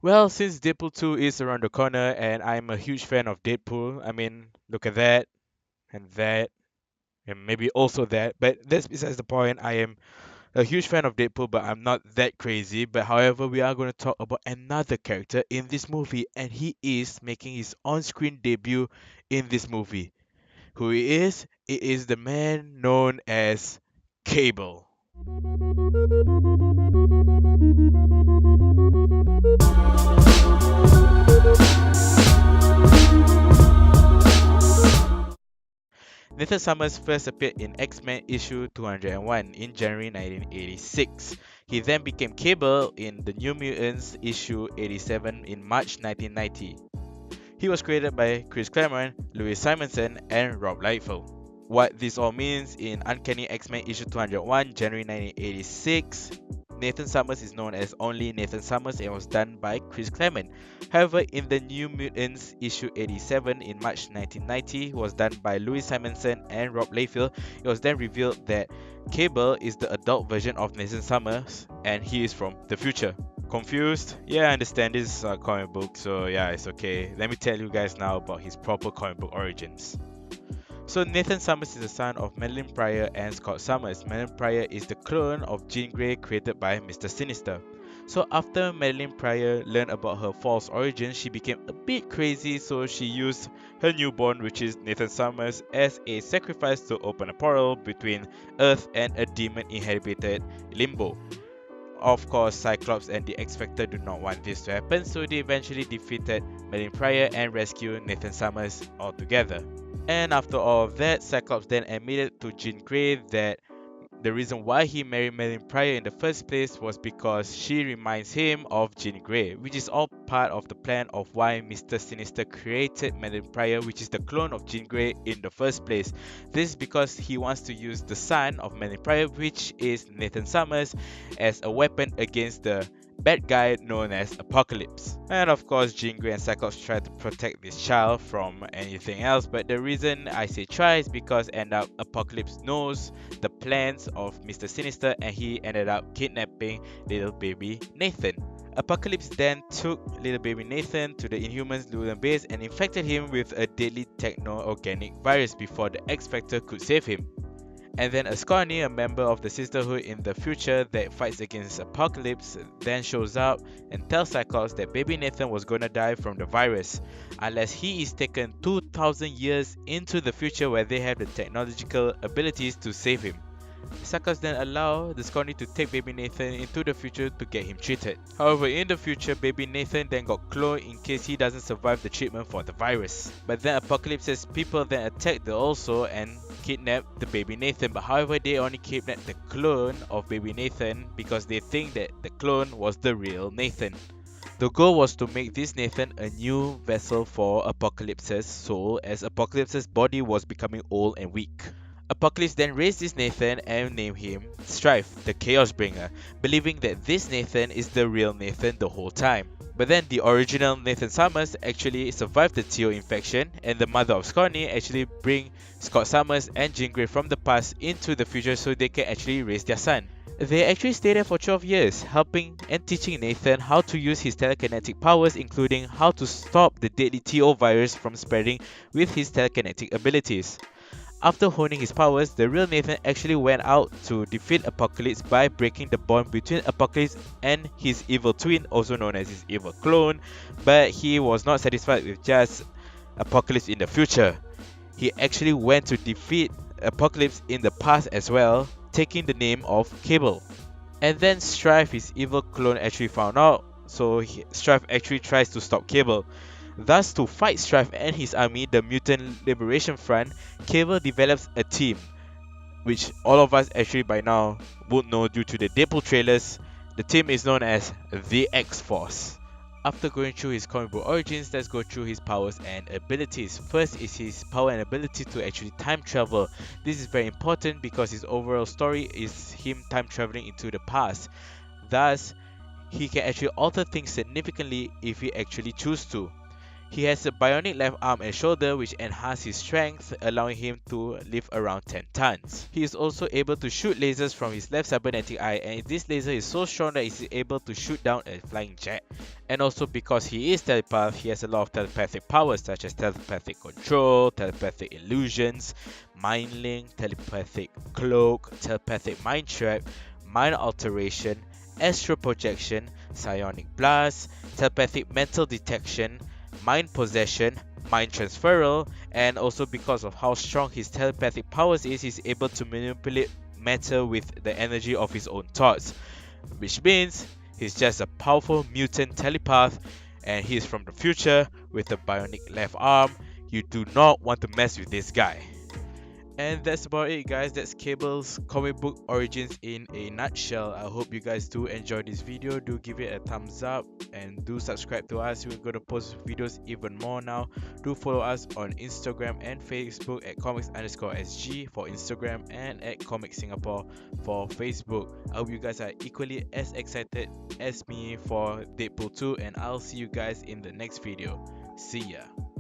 Well, since Deadpool 2 is around the corner and I'm a huge fan of Deadpool, I mean, look at that and maybe also that, but that's besides the point. I am a huge fan of Deadpool, but I'm not that crazy. But however, we are going to talk about another character in this movie, and he is making his on-screen debut in this movie. Who he is? It is the man known as Cable. Nathan Summers first appeared in X-Men issue 201 in January 1986. He then became Cable in the New Mutants issue 87 in March 1990. He was created by Chris Claremont, Louis Simonson, and Rob Liefeld. What this all means in Uncanny X-Men issue 201, January 1986, Nathan Summers is known as only Nathan Summers and was done by Chris Claremont. However, in the New Mutants issue 87 in March 1990 was done by Louis Simonson and Rob Liefeld. It was then revealed that Cable is the adult version of Nathan Summers and he is from the future. Confused? Yeah, I understand this is a comic book, so yeah, it's okay. Let me tell you guys now about his proper comic book origins. So Nathan Summers is the son of Madeline Pryor and Scott Summers. Madeline Pryor is the clone of Jean Grey created by Mr. Sinister. So after Madeline Pryor learned about her false origin, she became a bit crazy, so she used her newborn, which is Nathan Summers, as a sacrifice to open a portal between Earth and a demon-inhabited limbo. Of course, Cyclops and the X Factor do not want this to happen, so they eventually defeated Madeline Pryor and rescued Nathan Summers altogether. And after all of that, Cyclops then admitted to Jean Grey that the reason why he married Madeline Pryor in the first place was because she reminds him of Jean Grey, which is all part of the plan of why Mr. Sinister created Madeline Pryor, which is the clone of Jean Grey in the first place. This is because he wants to use the son of Madeline Pryor, which is Nathan Summers, as a weapon against the bad guy known as Apocalypse. And of course, Jean Grey and Cyclops try to protect this child from anything else, but the reason I say try is because end up Apocalypse knows the plans of Mr. Sinister and he ended up kidnapping little baby Nathan. Apocalypse then took little baby Nathan to the Inhumans' lunar base and infected him with a deadly techno-organic virus before the X-Factor could save him. And then Ascani, a member of the Sisterhood in the future that fights against Apocalypse, then shows up and tells Cyclops that baby Nathan was gonna die from the virus unless he is taken 2000 years into the future where they have the technological abilities to save him. Cyclops then allows the Scrawny to take baby Nathan into the future to get him treated. However, in the future, baby Nathan then got cloned in case he doesn't survive the treatment for the virus. But then Apocalypse's people then attacked the also and kidnapped the baby Nathan. But however, they only kidnapped the clone of baby Nathan because they think that the clone was the real Nathan. The goal was to make this Nathan a new vessel for Apocalypse's soul as Apocalypse's body was becoming old and weak. Apocalypse then raised this Nathan and named him Strife, the Chaos Bringer, believing that this Nathan is the real Nathan the whole time. But then the original Nathan Summers actually survived the TO infection, and the mother of Scotty actually bring Scott Summers and Jean Grey from the past into the future so they can actually raise their son. They actually stayed there for 12 years, helping and teaching Nathan how to use his telekinetic powers, including how to stop the deadly TO virus from spreading with his telekinetic abilities. After honing his powers, the real Nathan actually went out to defeat Apocalypse by breaking the bond between Apocalypse and his evil twin, also known as his evil clone, but he was not satisfied with just Apocalypse in the future. He actually went to defeat Apocalypse in the past as well, taking the name of Cable. And then Strife, his evil clone, actually found out, so Strife actually tries to stop Cable. Thus, to fight Strife and his army, the Mutant Liberation Front, Cable develops a team, which all of us actually by now would know due to the Deadpool trailers. The team is known as the X-Force. After going through his comic book origins, let's go through his powers and abilities. First is his power and ability to actually time travel. This is very important because his overall story is him time traveling into the past. Thus, he can actually alter things significantly if he actually chooses to. He has a bionic left arm and shoulder which enhance his strength, allowing him to lift around 10 tons. He is also able to shoot lasers from his left cybernetic eye, and this laser is so strong that he is able to shoot down a flying jet. And also because he is telepath, he has a lot of telepathic powers such as telepathic control, telepathic illusions, mind link, telepathic cloak, telepathic mind trap, mind alteration, astral projection, psionic blast, telepathic mental detection, mind possession, mind transferal, and also because of how strong his telepathic powers is, he's able to manipulate matter with the energy of his own thoughts, which means he's just a powerful mutant telepath, and he's from the future with a bionic left arm. You do not want to mess with this guy. And that's about it, guys. That's Cable's comic book origins in a nutshell. I hope you guys do enjoy this video. Do give it a thumbs up and do subscribe to us. We're going to post videos even more now. Do follow us on Instagram and Facebook at comics_sg for Instagram and at Comic Singapore for Facebook. I hope you guys are equally as excited as me for Deadpool 2, and I'll see you guys in the next video. See ya.